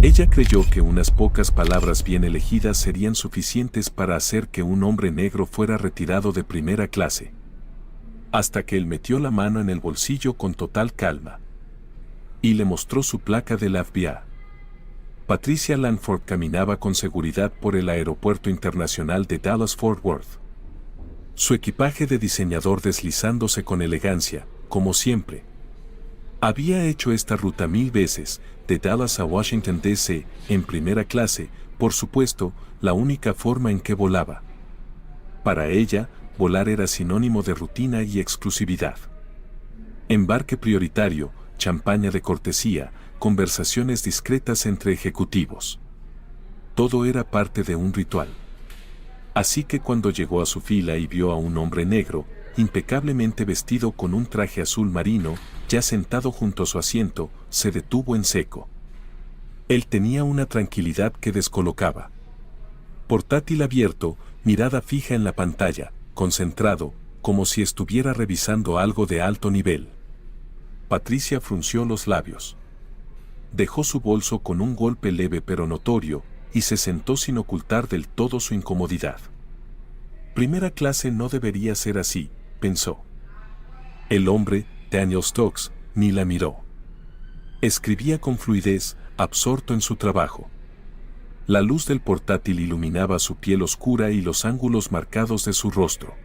Ella creyó que unas pocas palabras bien elegidas serían suficientes para hacer que un hombre negro fuera retirado de primera clase. Hasta que él metió la mano en el bolsillo con total calma y le mostró su placa de la FBI. Patricia Langford caminaba con seguridad por el aeropuerto internacional de Dallas-Fort Worth. Su equipaje de diseñador deslizándose con elegancia, como siempre. Había hecho esta ruta 1000 veces, de Dallas a Washington D.C., en primera clase, por supuesto, la única forma en que volaba. Para ella, volar era sinónimo de rutina y exclusividad. Embarque prioritario, champaña de cortesía, conversaciones discretas entre ejecutivos. Todo era parte de un ritual. Así que cuando llegó a su fila y vio a un hombre negro, impecablemente vestido con un traje azul marino, ya sentado junto a su asiento, se detuvo en seco. Él tenía una tranquilidad que descolocaba. Portátil abierto, mirada fija en la pantalla, concentrado, como si estuviera revisando algo de alto nivel. Patricia frunció los labios. Dejó su bolso con un golpe leve pero notorio, y se sentó sin ocultar del todo su incomodidad. Primera clase no debería ser así, pensó. El hombre, Daniel Stokes, ni la miró. Escribía con fluidez, absorto en su trabajo. La luz del portátil iluminaba su piel oscura y los ángulos marcados de su rostro.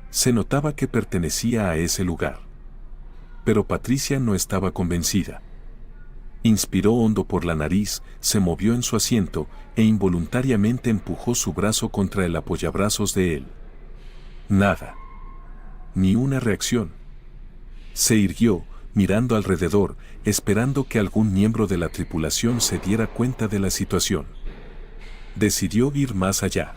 Se notaba que pertenecía a ese lugar. Pero Patricia no estaba convencida. Inspiró hondo por la nariz, se movió en su asiento e involuntariamente empujó su brazo contra el apoyabrazos de él. Nada. Ni una reacción. Se irguió, mirando alrededor, esperando que algún miembro de la tripulación se diera cuenta de la situación. Decidió ir más allá.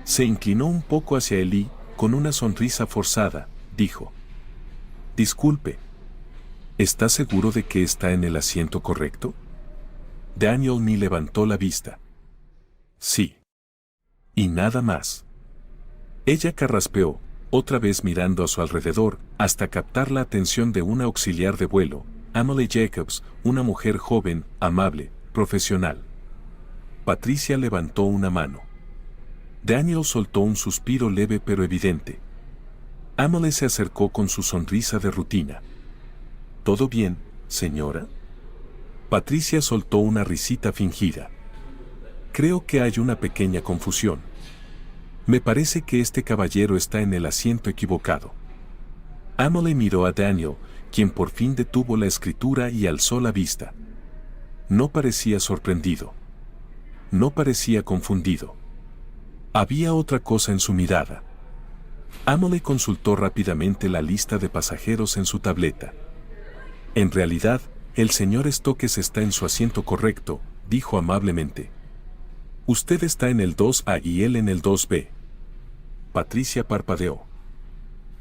Se inclinó un poco hacia él y, con una sonrisa forzada, dijo: «Disculpe. ¿Está seguro de que está en el asiento correcto?» Daniel ni levantó la vista. «Sí. Y nada más». Ella carraspeó, otra vez mirando a su alrededor, hasta captar la atención de una auxiliar de vuelo, Emily Jacobs, una mujer joven, amable, profesional. Patricia levantó una mano. Daniel soltó un suspiro leve pero evidente. Emily se acercó con su sonrisa de rutina. «¿Todo bien, señora?» Patricia soltó una risita fingida. «Creo que hay una pequeña confusión. Me parece que este caballero está en el asiento equivocado». Emily miró a Daniel, quien por fin detuvo la escritura y alzó la vista. No parecía sorprendido. No parecía confundido. Había otra cosa en su mirada. Emily consultó rápidamente la lista de pasajeros en su tableta. «En realidad, el señor Stokes está en su asiento correcto», dijo amablemente. «Usted está en el 2A y él en el 2B». Patricia parpadeó.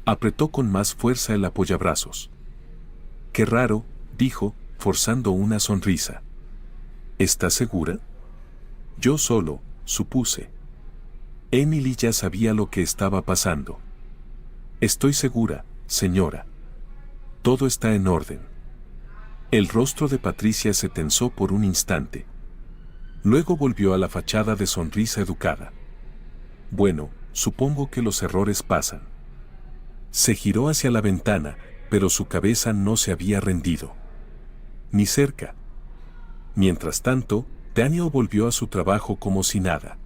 Apretó con más fuerza el apoyabrazos. «Qué raro», dijo, forzando una sonrisa. «¿Está segura?» «Yo solo, supuse». Emily ya sabía lo que estaba pasando. «Estoy segura, señora. Todo está en orden». El rostro de Patricia se tensó por un instante. Luego volvió a la fachada de sonrisa educada. «Bueno, supongo que los errores pasan». Se giró hacia la ventana, pero su cabeza no se había rendido. Ni cerca. Mientras tanto, Daniel volvió a su trabajo como si nada.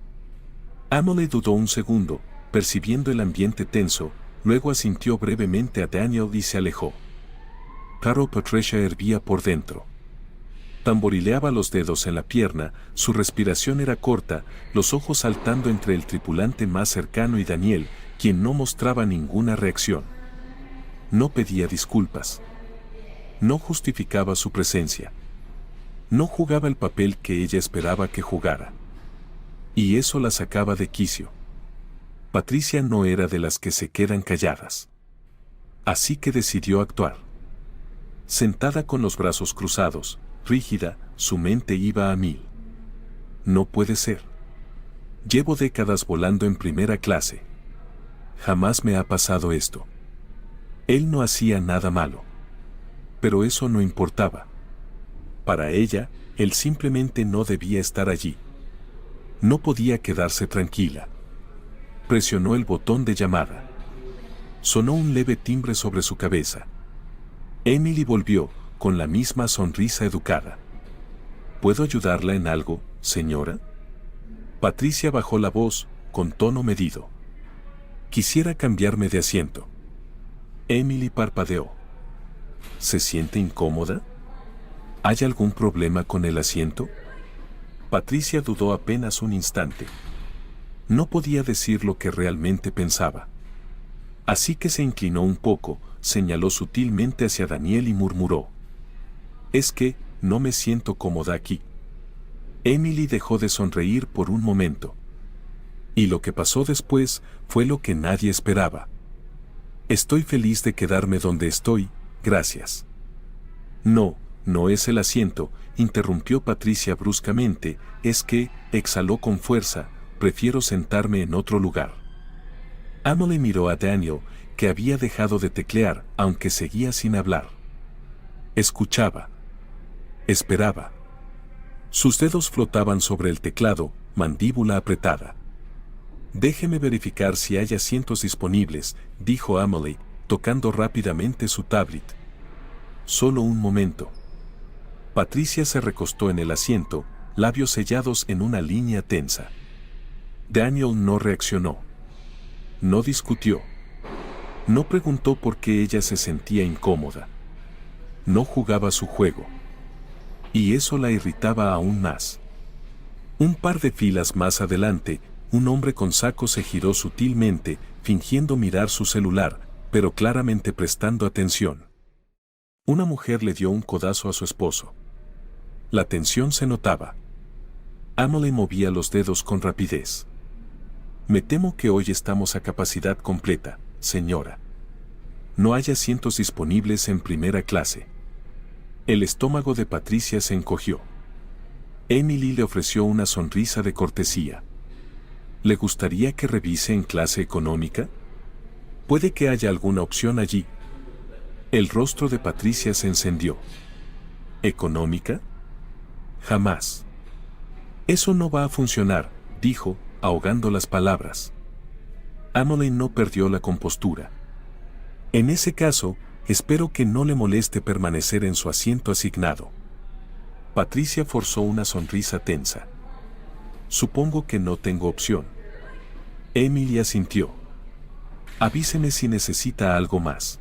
Emily dudó un segundo, percibiendo el ambiente tenso, luego asintió brevemente a Daniel y se alejó. Pero Patricia hervía por dentro. Tamborileaba los dedos en la pierna, su respiración era corta, los ojos saltando entre el tripulante más cercano y Daniel, quien no mostraba ninguna reacción. No pedía disculpas. No justificaba su presencia. No jugaba el papel que ella esperaba que jugara. Y eso la sacaba de quicio. Patricia no era de las que se quedan calladas. Así que decidió actuar. Sentada con los brazos cruzados, rígida, su mente iba a 1000. No puede ser. Llevo décadas volando en primera clase. Jamás me ha pasado esto. Él no hacía nada malo. Pero eso no importaba. Para ella, Él simplemente no debía estar allí. No podía quedarse tranquila. Presionó el botón de llamada. Sonó un leve timbre sobre su cabeza. Emily volvió, con la misma sonrisa educada. ¿Puedo ayudarla en algo, señora? Patricia bajó la voz, con tono medido. Quisiera cambiarme de asiento. Emily parpadeó. ¿Se siente incómoda? ¿Hay algún problema con el asiento? Patricia dudó apenas un instante. No podía decir lo que realmente pensaba. Así que se inclinó un poco, señaló sutilmente hacia Daniel y murmuró: «Es que, no me siento cómoda aquí». Emily dejó de sonreír por un momento. Y lo que pasó después fue lo que nadie esperaba. «Estoy feliz de quedarme donde estoy, gracias». «No, no es el asiento», interrumpió Patricia bruscamente, «es que», exhaló con fuerza, «prefiero sentarme en otro lugar». Emily miró a Daniel, que había dejado de teclear, aunque seguía sin hablar. Escuchaba. Esperaba. Sus dedos flotaban sobre el teclado, mandíbula apretada. «Déjeme verificar si hay asientos disponibles», dijo Emily, tocando rápidamente su tablet. «Solo un momento». Patricia se recostó en el asiento, labios sellados en una línea tensa. Daniel no reaccionó. No discutió. No preguntó por qué ella se sentía incómoda. No jugaba su juego. Y eso la irritaba aún más. Un par de filas más adelante, un hombre con saco se giró sutilmente, fingiendo mirar su celular, pero claramente prestando atención. Una mujer le dio un codazo a su esposo. La tensión se notaba. Emily movía los dedos con rapidez. «Me temo que hoy estamos a capacidad completa, señora. No hay asientos disponibles en primera clase». El estómago de Patricia se encogió. Emily le ofreció una sonrisa de cortesía. «¿Le gustaría que revise en clase económica? Puede que haya alguna opción allí». El rostro de Patricia se encendió. «¿Económica? Jamás. Eso no va a funcionar», dijo, ahogando las palabras. Emily no perdió la compostura. «En ese caso, espero que no le moleste permanecer en su asiento asignado». Patricia forzó una sonrisa tensa. «Supongo que no tengo opción». Emily asintió. «Avíseme si necesita algo más».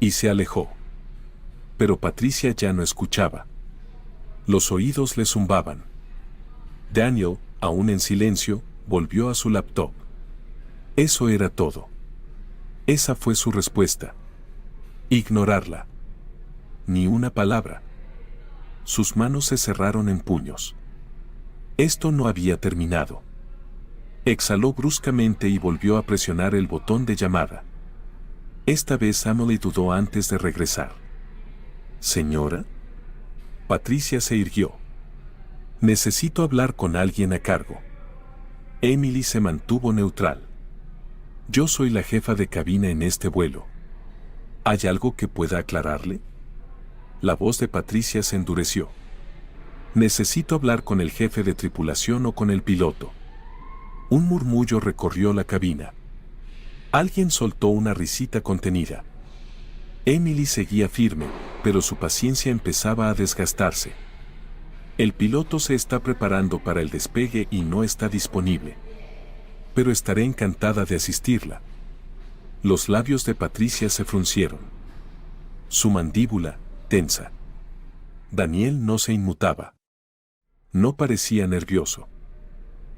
Y se alejó. Pero Patricia ya no escuchaba. Los oídos le zumbaban. Daniel, aún en silencio, volvió a su laptop. Eso era todo. Esa fue su respuesta. Ignorarla. Ni una palabra. Sus manos se cerraron en puños. Esto no había terminado. Exhaló bruscamente y volvió a presionar el botón de llamada. Esta vez Emily dudó antes de regresar. «¿Señora?» Patricia se irguió. «Necesito hablar con alguien a cargo». Emily se mantuvo neutral. «Yo soy la jefa de cabina en este vuelo. ¿Hay algo que pueda aclararle?» La voz de Patricia se endureció. «Necesito hablar con el jefe de tripulación o con el piloto». Un murmullo recorrió la cabina. Alguien soltó una risita contenida. Emily seguía firme, pero su paciencia empezaba a desgastarse. «El piloto se está preparando para el despegue y no está disponible. Pero estaré encantada de asistirla». Los labios de Patricia se fruncieron. Su mandíbula, tensa. Daniel no se inmutaba. No parecía nervioso.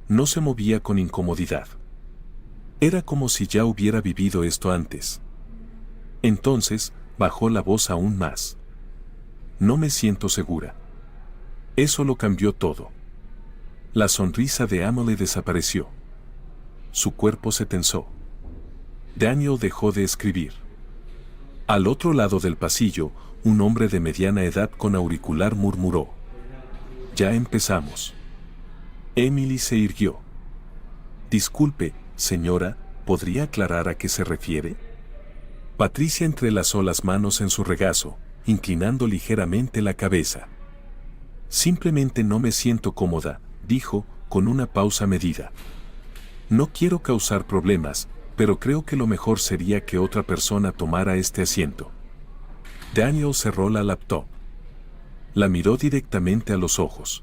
No se movía con incomodidad. Era como si ya hubiera vivido esto antes. Entonces, bajó la voz aún más. «No me siento segura». Eso lo cambió todo. La sonrisa de Emily desapareció. Su cuerpo se tensó. Daniel dejó de escribir. Al otro lado del pasillo, un hombre de mediana edad con auricular murmuró: «Ya empezamos». Emily se irguió. «Disculpe, señora, ¿podría aclarar a qué se refiere?» Patricia entrelazó las manos en su regazo, inclinando ligeramente la cabeza. Simplemente no me siento cómoda, dijo, con una pausa medida. No quiero causar problemas, pero creo que lo mejor sería que otra persona tomara este asiento. Daniel cerró la laptop. La miró directamente a los ojos.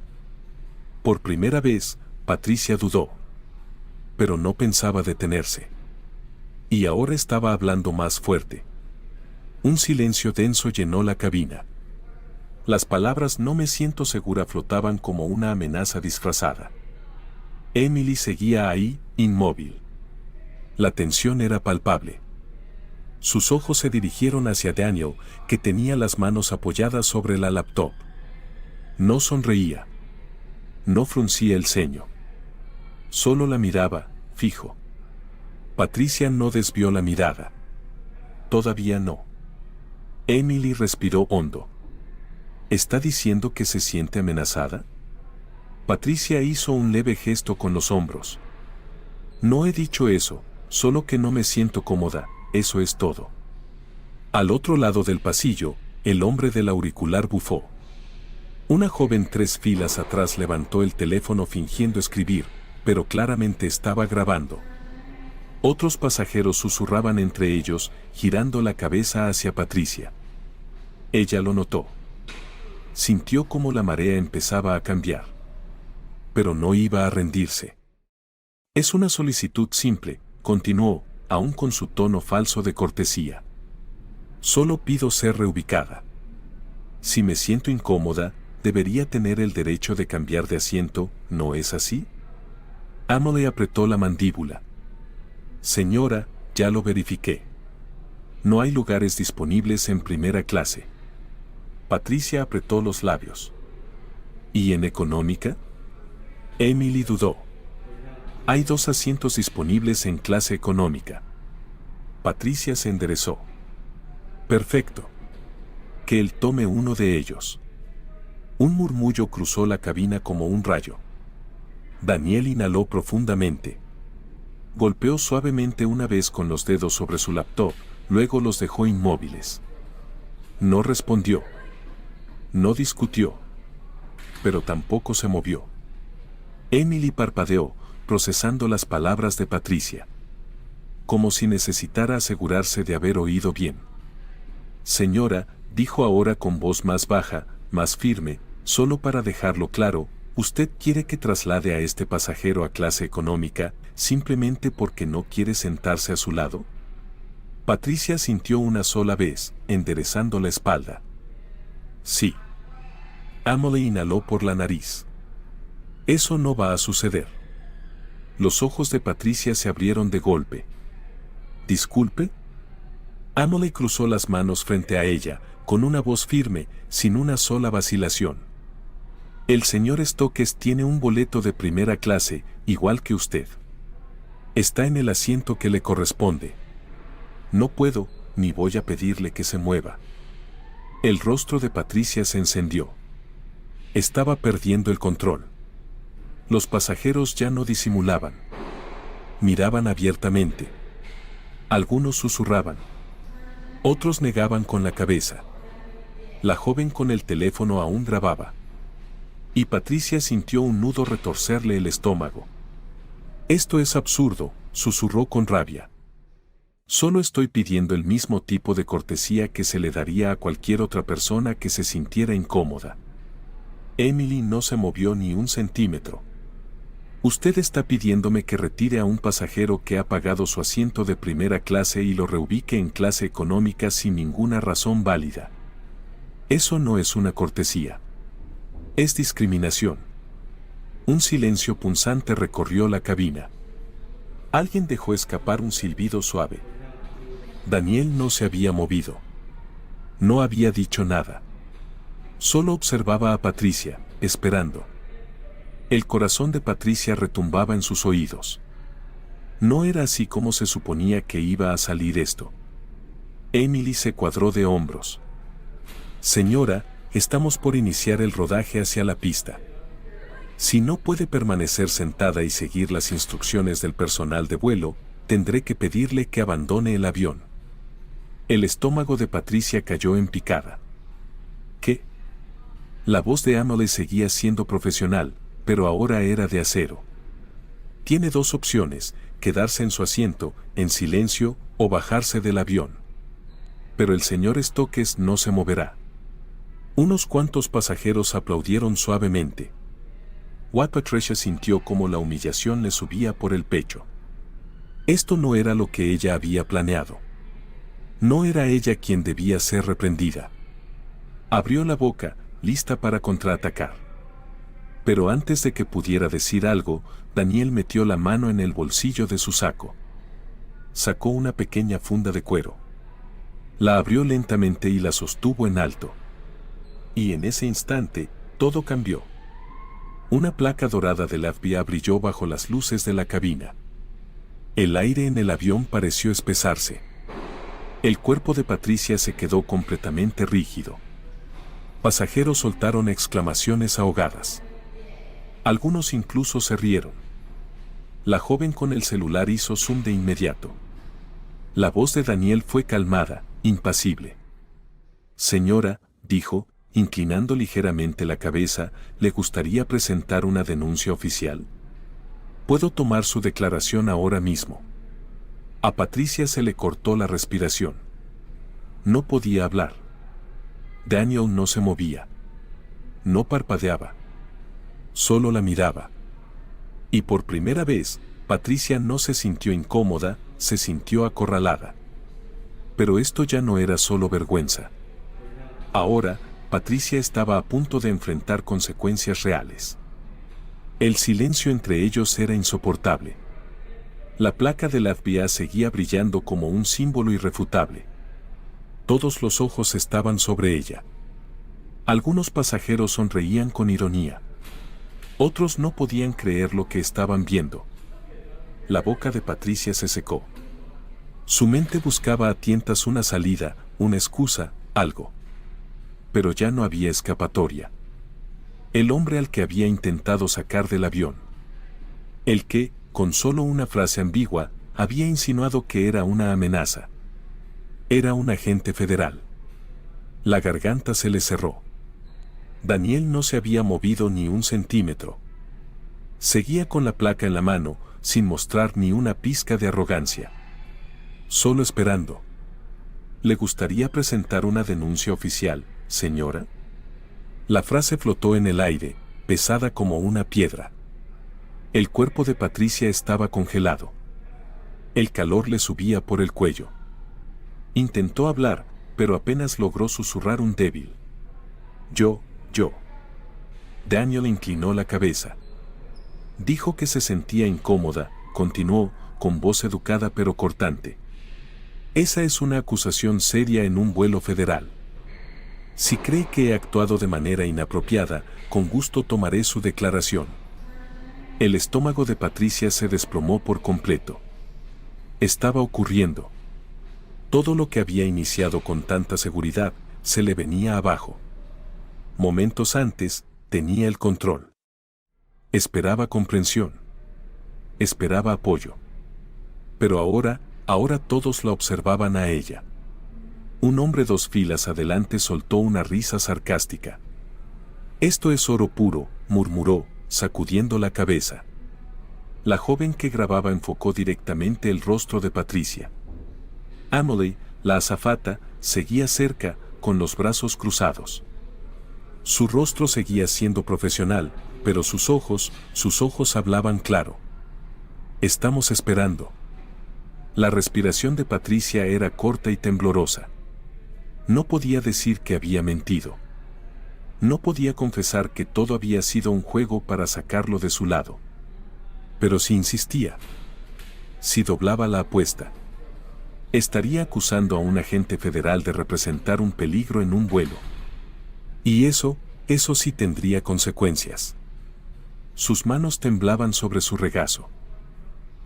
Por primera vez, Patricia dudó. Pero no pensaba detenerse. Y ahora estaba hablando más fuerte. Un silencio denso llenó la cabina. Las palabras "no me siento segura" flotaban como una amenaza disfrazada. Emily seguía ahí, inmóvil. La tensión era palpable. Sus ojos se dirigieron hacia Daniel, que tenía las manos apoyadas sobre la laptop. No sonreía. No fruncía el ceño. Solo la miraba, fijo. Patricia no desvió la mirada. Todavía no. Emily respiró hondo. ¿Está diciendo que se siente amenazada? Patricia hizo un leve gesto con los hombros. No he dicho eso, solo que no me siento cómoda, eso es todo. Al otro lado del pasillo, el hombre del auricular bufó. Una joven 3 filas atrás levantó el teléfono fingiendo escribir, pero claramente estaba grabando. Otros pasajeros susurraban entre ellos, girando la cabeza hacia Patricia. Ella lo notó. Sintió como la marea empezaba a cambiar. Pero no iba a rendirse. Es una solicitud simple, continuó, aún con su tono falso de cortesía. Solo pido ser reubicada. Si me siento incómoda, debería tener el derecho de cambiar de asiento, ¿no es así? Emily apretó la mandíbula. Señora, ya lo verifiqué. No hay lugares disponibles en primera clase. Patricia apretó los labios. ¿Y en económica? Emily dudó. Hay 2 asientos disponibles en clase económica. Patricia se enderezó. Perfecto. Que él tome uno de ellos. Un murmullo cruzó la cabina como un rayo. Daniel inhaló profundamente. Golpeó suavemente una vez con los dedos sobre su laptop, luego los dejó inmóviles. No respondió. No discutió. Pero tampoco se movió. Emily parpadeó, procesando las palabras de Patricia. Como si necesitara asegurarse de haber oído bien. Señora, dijo ahora con voz más baja, más firme, solo para dejarlo claro, ¿usted quiere que traslade a este pasajero a clase económica, simplemente porque no quiere sentarse a su lado? Patricia sintió una sola vez, enderezando la espalda. Sí. Emily inhaló por la nariz. Eso no va a suceder. Los ojos de Patricia se abrieron de golpe. ¿Disculpe? Emily cruzó las manos frente a ella, con una voz firme, sin una sola vacilación. El señor Stokes tiene un boleto de primera clase, igual que usted. Está en el asiento que le corresponde. No puedo, ni voy a pedirle que se mueva. El rostro de Patricia se encendió. Estaba perdiendo el control. Los pasajeros ya no disimulaban. Miraban abiertamente. Algunos susurraban. Otros negaban con la cabeza. La joven con el teléfono aún grababa. Y Patricia sintió un nudo retorcerle el estómago. Esto es absurdo, susurró con rabia. Solo estoy pidiendo el mismo tipo de cortesía que se le daría a cualquier otra persona que se sintiera incómoda. Emily no se movió ni un centímetro. Usted está pidiéndome que retire a un pasajero que ha pagado su asiento de primera clase y lo reubique en clase económica sin ninguna razón válida. Eso no es una cortesía. Es discriminación. Un silencio punzante recorrió la cabina. Alguien dejó escapar un silbido suave. Daniel no se había movido. No había dicho nada. Solo observaba a Patricia, esperando. El corazón de Patricia retumbaba en sus oídos. No era así como se suponía que iba a salir esto. Emily se cuadró de hombros. Señora, estamos por iniciar el rodaje hacia la pista. Si no puede permanecer sentada y seguir las instrucciones del personal de vuelo, tendré que pedirle que abandone el avión. El estómago de Patricia cayó en picada. ¿Qué? La voz de Emily seguía siendo profesional, pero ahora era de acero. Tiene dos opciones: quedarse en su asiento, en silencio, o bajarse del avión. Pero el señor Stokes no se moverá. Unos cuantos pasajeros aplaudieron suavemente. Patricia sintió como la humillación le subía por el pecho. Esto no era lo que ella había planeado. No era ella quien debía ser reprendida. Abrió la boca, lista para contraatacar. Pero antes de que pudiera decir algo, Daniel metió la mano en el bolsillo de su saco. Sacó una pequeña funda de cuero. La abrió lentamente y la sostuvo en alto. Y en ese instante, todo cambió. Una placa dorada del FBI brilló bajo las luces de la cabina. El aire en el avión pareció espesarse. El cuerpo de Patricia se quedó completamente rígido. Pasajeros soltaron exclamaciones ahogadas. Algunos incluso se rieron. La joven con el celular hizo zoom de inmediato. La voz de Daniel fue calmada, impasible. Señora, dijo, inclinando ligeramente la cabeza, ¿le gustaría presentar una denuncia oficial? Puedo tomar su declaración ahora mismo. A Patricia se le cortó la respiración. No podía hablar. Daniel no se movía. No parpadeaba. Solo la miraba. Y por primera vez, Patricia no se sintió incómoda, se sintió acorralada. Pero esto ya no era solo vergüenza. Ahora, Patricia estaba a punto de enfrentar consecuencias reales. El silencio entre ellos era insoportable. La placa del FBI seguía brillando como un símbolo irrefutable. Todos los ojos estaban sobre ella. Algunos pasajeros sonreían con ironía. Otros no podían creer lo que estaban viendo. La boca de Patricia se secó. Su mente buscaba a tientas una salida, una excusa, algo. Pero ya no había escapatoria. El hombre al que había intentado sacar del avión. El que, con solo una frase ambigua, había insinuado que era una amenaza. Era un agente federal. La garganta se le cerró. Daniel no se había movido ni un centímetro. Seguía con la placa en la mano, sin mostrar ni una pizca de arrogancia. Solo esperando. ¿Le gustaría presentar una denuncia oficial, señora? La frase flotó en el aire, pesada como una piedra. El cuerpo de Patricia estaba congelado. El calor le subía por el cuello. Intentó hablar, pero apenas logró susurrar un débil. Yo. Daniel inclinó la cabeza. Dijo que se sentía incómoda, continuó, con voz educada pero cortante. Esa es una acusación seria en un vuelo federal. Si cree que he actuado de manera inapropiada, con gusto tomaré su declaración. El estómago de Patricia se desplomó por completo. Estaba ocurriendo. Todo lo que había iniciado con tanta seguridad, se le venía abajo. Momentos antes, tenía el control. Esperaba comprensión. Esperaba apoyo. Pero ahora todos la observaban a ella. Un hombre 2 filas adelante soltó una risa sarcástica. Esto es oro puro, murmuró, sacudiendo la cabeza. La joven que grababa enfocó directamente el rostro de Patricia. Emily, la azafata, seguía cerca, con los brazos cruzados. Su rostro seguía siendo profesional, pero sus ojos hablaban claro. Estamos esperando. La respiración de Patricia era corta y temblorosa. No podía decir que había mentido. No podía confesar que todo había sido un juego para sacarlo de su lado. Pero si insistía, si doblaba la apuesta, estaría acusando a un agente federal de representar un peligro en un vuelo. Y eso sí tendría consecuencias. Sus manos temblaban sobre su regazo.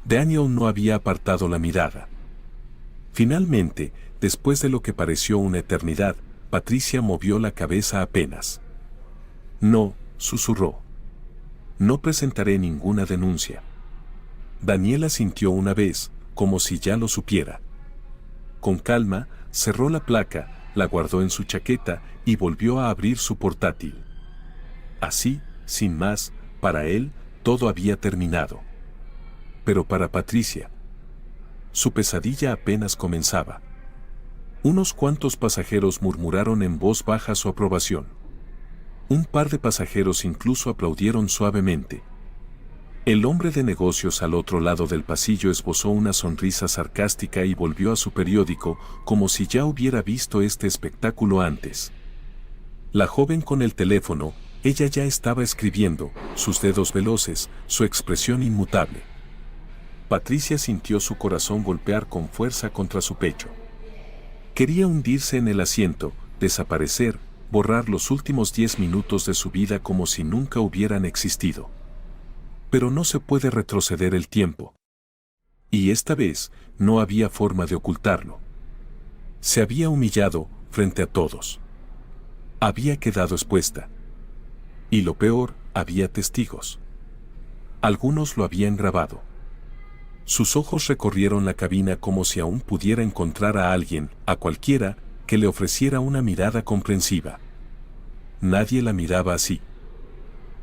Daniel no había apartado la mirada. Finalmente, después de lo que pareció una eternidad, Patricia movió la cabeza apenas. No, susurró. No presentaré ninguna denuncia. Daniel asintió una vez, como si ya lo supiera. Con calma, cerró la placa, la guardó en su chaqueta y volvió a abrir su portátil. Así, sin más, para él, todo había terminado. Pero para Patricia, su pesadilla apenas comenzaba. Unos cuantos pasajeros murmuraron en voz baja su aprobación. Un par de pasajeros incluso aplaudieron suavemente. El hombre de negocios al otro lado del pasillo esbozó una sonrisa sarcástica y volvió a su periódico como si ya hubiera visto este espectáculo antes. La joven con el teléfono, ella ya estaba escribiendo, sus dedos veloces, su expresión inmutable. Patricia sintió su corazón golpear con fuerza contra su pecho. Quería hundirse en el asiento, desaparecer, borrar los últimos 10 minutos de su vida como si nunca hubieran existido. Pero no se puede retroceder el tiempo. Y esta vez, no había forma de ocultarlo. Se había humillado frente a todos. Había quedado expuesta. Y lo peor, había testigos. Algunos lo habían grabado. Sus ojos recorrieron la cabina como si aún pudiera encontrar a alguien, a cualquiera, que le ofreciera una mirada comprensiva. Nadie la miraba así.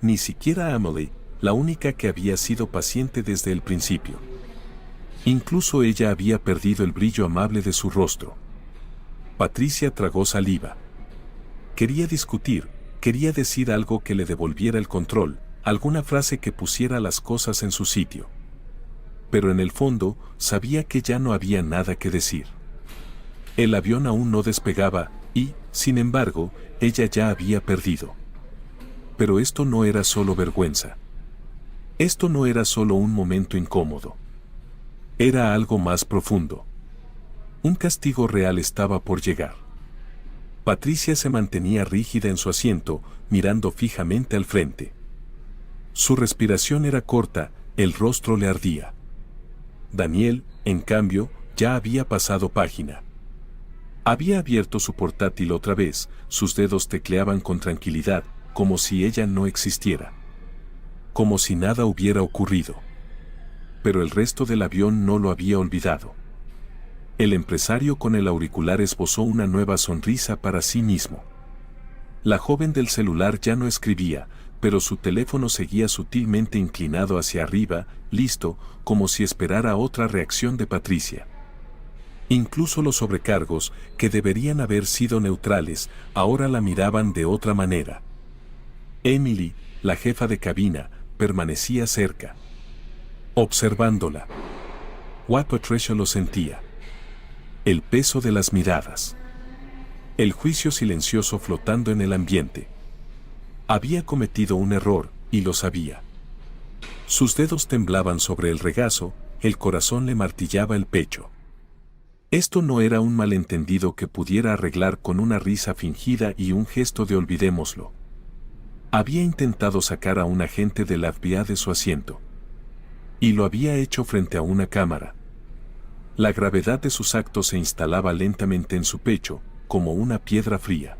Ni siquiera Emily, la única que había sido paciente desde el principio. Incluso ella había perdido el brillo amable de su rostro. Patricia tragó saliva. Quería discutir, quería decir algo que le devolviera el control, alguna frase que pusiera las cosas en su sitio. Pero en el fondo, sabía que ya no había nada que decir. El avión aún no despegaba, y, sin embargo, ella ya había perdido. Pero esto no era solo vergüenza. Esto no era solo un momento incómodo. Era algo más profundo. Un castigo real estaba por llegar. Patricia se mantenía rígida en su asiento, mirando fijamente al frente. Su respiración era corta, el rostro le ardía. Daniel, en cambio, ya había pasado página. Había abierto su portátil otra vez, sus dedos tecleaban con tranquilidad, como si ella no existiera. Como si nada hubiera ocurrido. Pero el resto del avión no lo había olvidado. El empresario con el auricular esbozó una nueva sonrisa para sí mismo. La joven del celular ya no escribía, pero su teléfono seguía sutilmente inclinado hacia arriba, listo, como si esperara otra reacción de Patricia. Incluso los sobrecargos, que deberían haber sido neutrales, ahora la miraban de otra manera. Emily, la jefa de cabina, permanecía cerca, observándola. Patricia lo sentía. El peso de las miradas. El juicio silencioso flotando en el ambiente. Había cometido un error, y lo sabía. Sus dedos temblaban sobre el regazo, el corazón le martillaba el pecho. Esto no era un malentendido que pudiera arreglar con una risa fingida y un gesto de olvidémoslo. Había intentado sacar a un agente del FBI de su asiento. Y lo había hecho frente a una cámara. La gravedad de sus actos se instalaba lentamente en su pecho, como una piedra fría.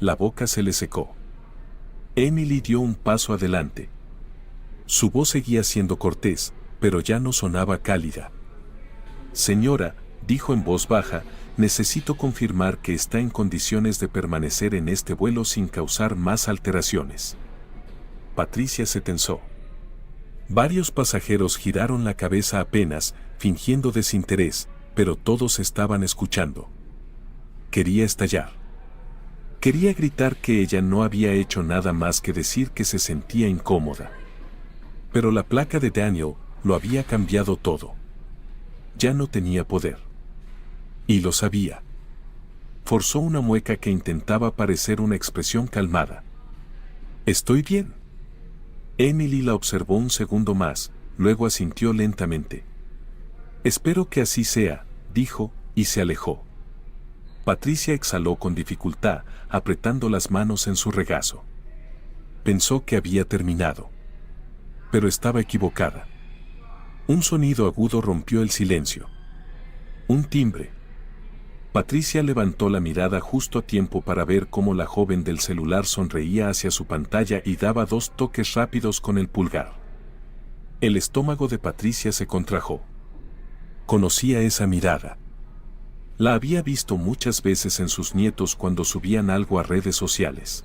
La boca se le secó. Emily dio un paso adelante. Su voz seguía siendo cortés, pero ya no sonaba cálida. Señora, dijo en voz baja, necesito confirmar que está en condiciones de permanecer en este vuelo sin causar más alteraciones. Patricia se tensó. Varios pasajeros giraron la cabeza apenas, fingiendo desinterés, pero todos estaban escuchando. Quería estallar. Quería gritar que ella no había hecho nada más que decir que se sentía incómoda. Pero la placa de Daniel lo había cambiado todo. Ya no tenía poder. Y lo sabía. Forzó una mueca que intentaba parecer una expresión calmada. «¿Estoy bien?» Emily la observó un segundo más, luego asintió lentamente. «Espero que así sea», dijo, y se alejó. Patricia exhaló con dificultad, apretando las manos en su regazo. Pensó que había terminado. Pero estaba equivocada. Un sonido agudo rompió el silencio. Un timbre. Patricia levantó la mirada justo a tiempo para ver cómo la joven del celular sonreía hacia su pantalla y daba 2 toques rápidos con el pulgar. El estómago de Patricia se contrajo. Conocía esa mirada. La había visto muchas veces en sus nietos cuando subían algo a redes sociales.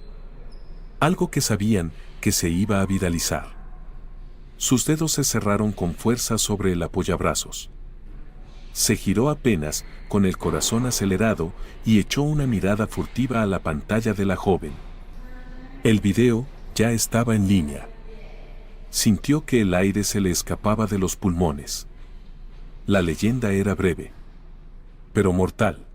Algo que sabían que se iba a viralizar. Sus dedos se cerraron con fuerza sobre el apoyabrazos. Se giró apenas, con el corazón acelerado, y echó una mirada furtiva a la pantalla de la joven. El video ya estaba en línea. Sintió que el aire se le escapaba de los pulmones. La leyenda era breve, pero mortal.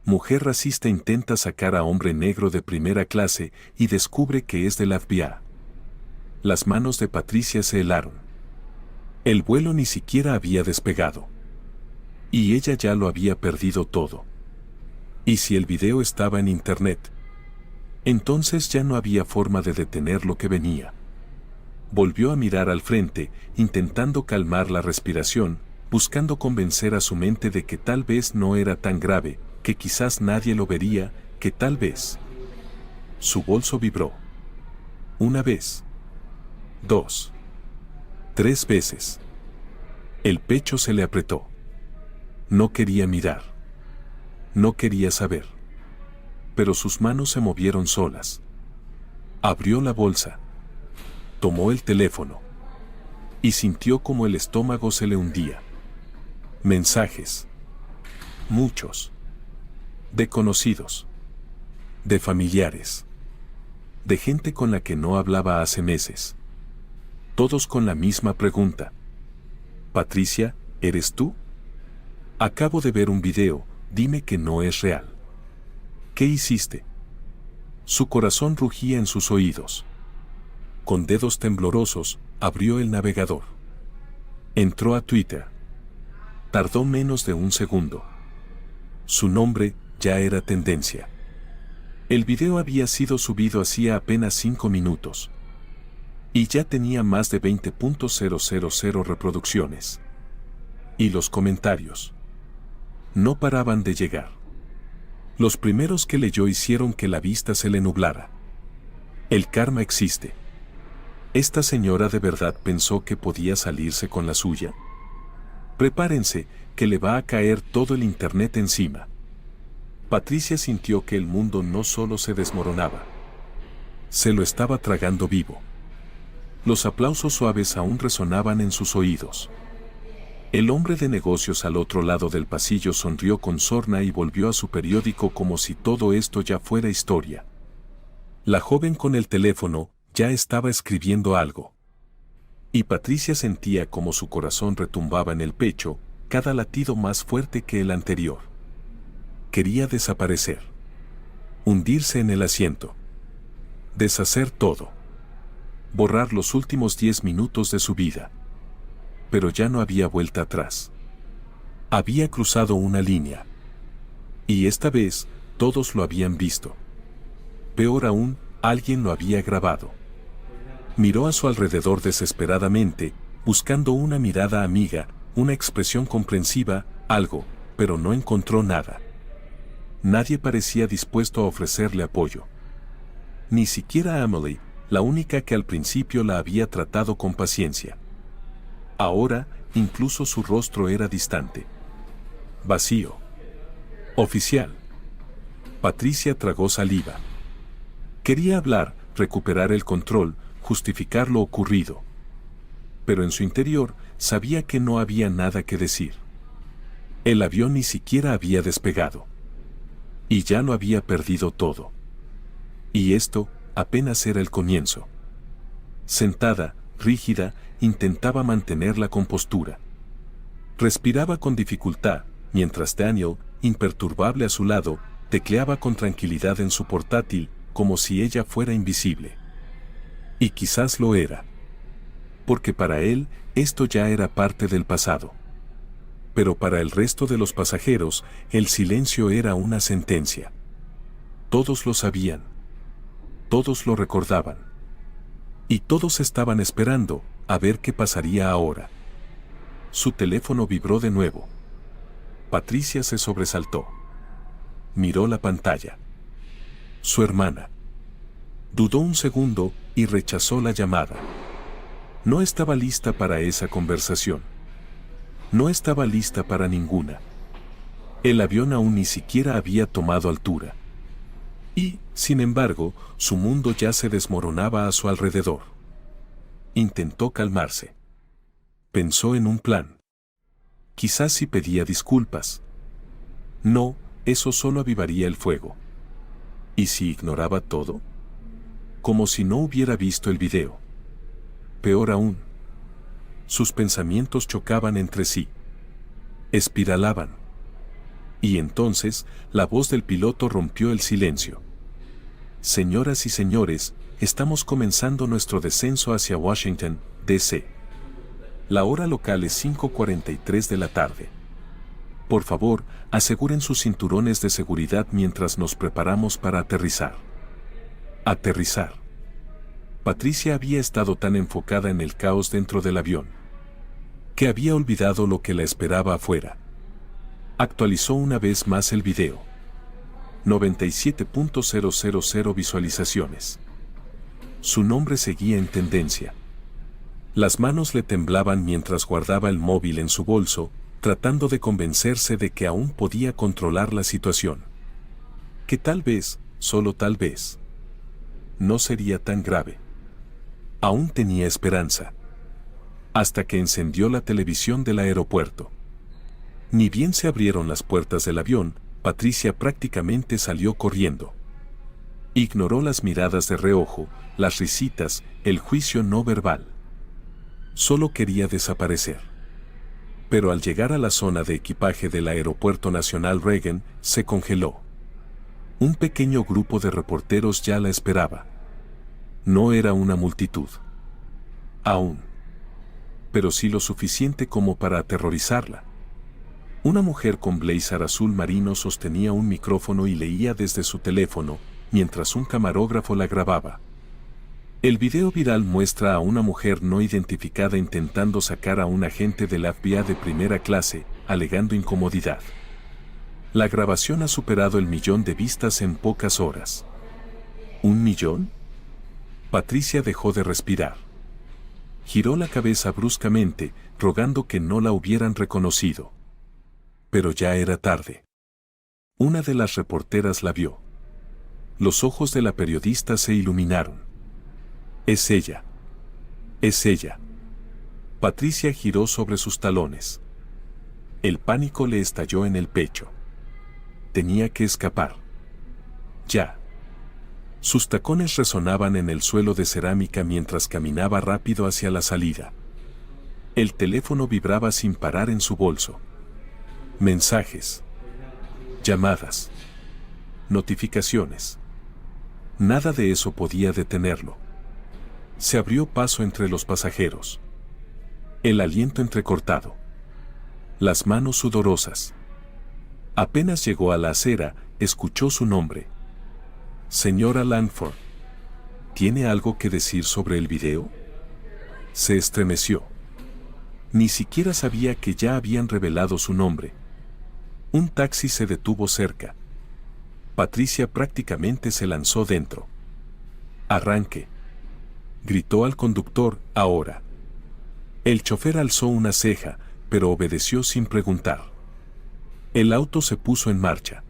Mujer racista intenta sacar a hombre negro de primera clase y descubre que es del FBI. Las manos de Patricia se helaron. El vuelo ni siquiera había despegado. Y ella ya lo había perdido todo. ¿Y si el video estaba en internet? Entonces ya no había forma de detener lo que venía. Volvió a mirar al frente, intentando calmar la respiración, buscando convencer a su mente de que tal vez no era tan grave, que quizás nadie lo vería, que tal vez. Su bolso vibró. Una vez. 2. 3 veces. El pecho se le apretó. No quería mirar. No quería saber. Pero sus manos se movieron solas. Abrió la bolsa. Tomó el teléfono. Y sintió como el estómago se le hundía. Mensajes. Muchos. De conocidos. De familiares. De gente con la que no hablaba hace meses. Todos con la misma pregunta. Patricia, ¿eres tú? Acabo de ver un video, dime que no es real. ¿Qué hiciste? Su corazón rugía en sus oídos. Con dedos temblorosos, abrió el navegador. Entró a Twitter. Tardó menos de un segundo. Su nombre ya era tendencia. El video había sido subido hacía apenas 5 minutos. Y ya tenía más de 20.000 reproducciones. Y los comentarios no paraban de llegar. Los primeros que leyó hicieron que la vista se le nublara. El karma existe. ¿Esta señora de verdad pensó que podía salirse con la suya? Prepárense, que le va a caer todo el internet encima. Patricia sintió que el mundo no solo se desmoronaba. Se lo estaba tragando vivo. Los aplausos suaves aún resonaban en sus oídos. El hombre de negocios al otro lado del pasillo sonrió con sorna y volvió a su periódico como si todo esto ya fuera historia. La joven con el teléfono ya estaba escribiendo algo. Y Patricia sentía como su corazón retumbaba en el pecho, cada latido más fuerte que el anterior. Quería desaparecer. Hundirse en el asiento. Deshacer todo. Borrar los últimos 10 minutos de su vida. Pero ya no había vuelta atrás. Había cruzado una línea. Y esta vez, todos lo habían visto. Peor aún, alguien lo había grabado. Miró a su alrededor desesperadamente, buscando una mirada amiga, una expresión comprensiva, algo, pero no encontró nada. Nadie parecía dispuesto a ofrecerle apoyo. Ni siquiera Emily, la única que al principio la había tratado con paciencia. Ahora, incluso su rostro era distante. Vacío. Oficial. Patricia tragó saliva. Quería hablar, recuperar el control, justificar lo ocurrido. Pero en su interior, sabía que no había nada que decir. El avión ni siquiera había despegado. Y ya lo había perdido todo. Y esto, apenas era el comienzo. Sentada, rígida, intentaba mantener la compostura. Respiraba con dificultad, mientras Daniel, imperturbable a su lado, tecleaba con tranquilidad en su portátil, como si ella fuera invisible. Y quizás lo era. Porque para él, esto ya era parte del pasado. Pero para el resto de los pasajeros, el silencio era una sentencia. Todos lo sabían. Todos lo recordaban. Y todos estaban esperando a ver qué pasaría ahora. Su teléfono vibró de nuevo. Patricia se sobresaltó. Miró la pantalla. Su hermana. Dudó un segundo y rechazó la llamada. No estaba lista para esa conversación. No estaba lista para ninguna. El avión aún ni siquiera había tomado altura. Y, sin embargo, su mundo ya se desmoronaba a su alrededor. Intentó calmarse. Pensó en un plan. Quizás si pedía disculpas. No, eso solo avivaría el fuego. ¿Y si ignoraba todo? Como si no hubiera visto el video. Peor aún. Sus pensamientos chocaban entre sí. Espiralaban. Y entonces, la voz del piloto rompió el silencio. Señoras y señores, estamos comenzando nuestro descenso hacia Washington, D.C. La hora local es 5:43 de la tarde. Por favor, aseguren sus cinturones de seguridad mientras nos preparamos para aterrizar. Aterrizar. Patricia había estado tan enfocada en el caos dentro del avión, que había olvidado lo que la esperaba afuera. Actualizó una vez más el video. 97.000 visualizaciones. Su nombre seguía en tendencia. Las manos le temblaban mientras guardaba el móvil en su bolso, tratando de convencerse de que aún podía controlar la situación. Que tal vez, solo tal vez, no sería tan grave. Aún tenía esperanza. Hasta que encendió la televisión del aeropuerto. Ni bien se abrieron las puertas del avión, Patricia prácticamente salió corriendo. Ignoró las miradas de reojo, las risitas, el juicio no verbal. Solo quería desaparecer. Pero al llegar a la zona de equipaje del Aeropuerto Nacional Reagan, se congeló. Un pequeño grupo de reporteros ya la esperaba. No era una multitud. Aún. Pero sí lo suficiente como para aterrorizarla. Una mujer con blazer azul marino sostenía un micrófono y leía desde su teléfono, mientras un camarógrafo la grababa. El video viral muestra a una mujer no identificada intentando sacar a un agente del FBI de primera clase, alegando incomodidad. La grabación ha superado el 1.000.000 de vistas en pocas horas. ¿1 millón? Patricia dejó de respirar. Giró la cabeza bruscamente, rogando que no la hubieran reconocido. Pero ya era tarde. Una de las reporteras la vio. Los ojos de la periodista se iluminaron. Es ella. Es ella. Patricia giró sobre sus talones. El pánico le estalló en el pecho. Tenía que escapar. Ya. Sus tacones resonaban en el suelo de cerámica mientras caminaba rápido hacia la salida. El teléfono vibraba sin parar en su bolso. Mensajes. Llamadas. Notificaciones. Nada de eso podía detenerlo. Se abrió paso entre los pasajeros. El aliento entrecortado. Las manos sudorosas. Apenas llegó a la acera, escuchó su nombre. Señora Langford. ¿Tiene algo que decir sobre el video? Se estremeció. Ni siquiera sabía que ya habían revelado su nombre. Un taxi se detuvo cerca. Patricia prácticamente se lanzó dentro. Arranque. Gritó al conductor, ahora. El chofer alzó una ceja, pero obedeció sin preguntar. El auto se puso en marcha.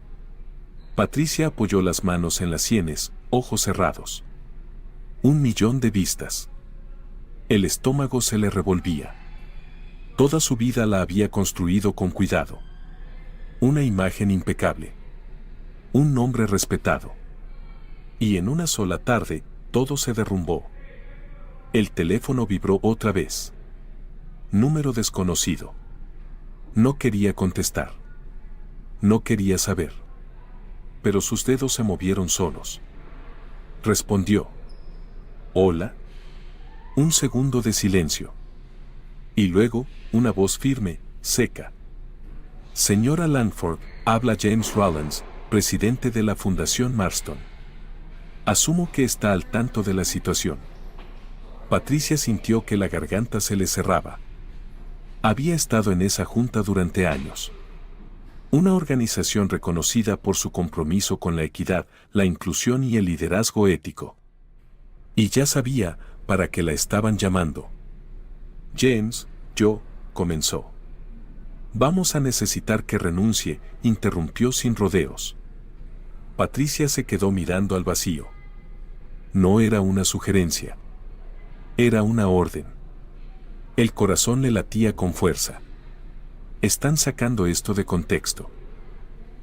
Patricia apoyó las manos en las sienes, ojos cerrados. 1.000.000 de vistas. El estómago se le revolvía. Toda su vida la había construido con cuidado. Una imagen impecable. Un nombre respetado. Y en una sola tarde, todo se derrumbó. El teléfono vibró otra vez. Número desconocido. No quería contestar. No quería saber. Pero sus dedos se movieron solos. Respondió. Hola. Un segundo de silencio. Y luego, una voz firme, seca. Señora Langford, habla James Rollins, presidente de la Fundación Marston. Asumo que está al tanto de la situación. Patricia sintió que la garganta se le cerraba. Había estado en esa junta durante años. Una organización reconocida por su compromiso con la equidad, la inclusión y el liderazgo ético. Y ya sabía para qué la estaban llamando. James, comenzó. Vamos a necesitar que renuncie, interrumpió sin rodeos. Patricia se quedó mirando al vacío. No era una sugerencia. Era una orden. El corazón le latía con fuerza. Están sacando esto de contexto.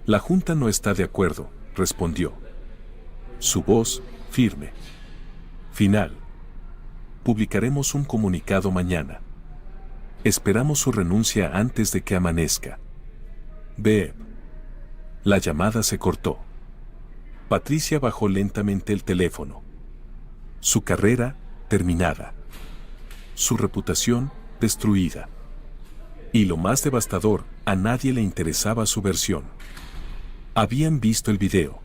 La Junta no está de acuerdo, respondió. Su voz, firme. Final. Publicaremos un comunicado mañana. Esperamos su renuncia antes de que amanezca. Beep. La llamada se cortó. Patricia bajó lentamente el teléfono. Su carrera, terminada. Su reputación, destruida. Y lo más devastador, a nadie le interesaba su versión. Habían visto el video.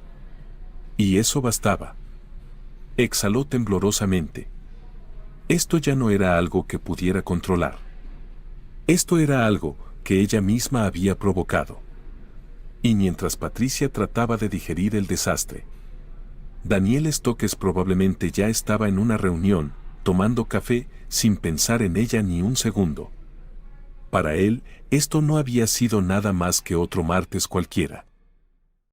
Y eso bastaba. Exhaló temblorosamente. Esto ya no era algo que pudiera controlar. Esto era algo que ella misma había provocado. Y mientras Patricia trataba de digerir el desastre, Daniel Stokes probablemente ya estaba en una reunión, tomando café, sin pensar en ella ni un segundo. Para él, esto no había sido nada más que otro martes cualquiera.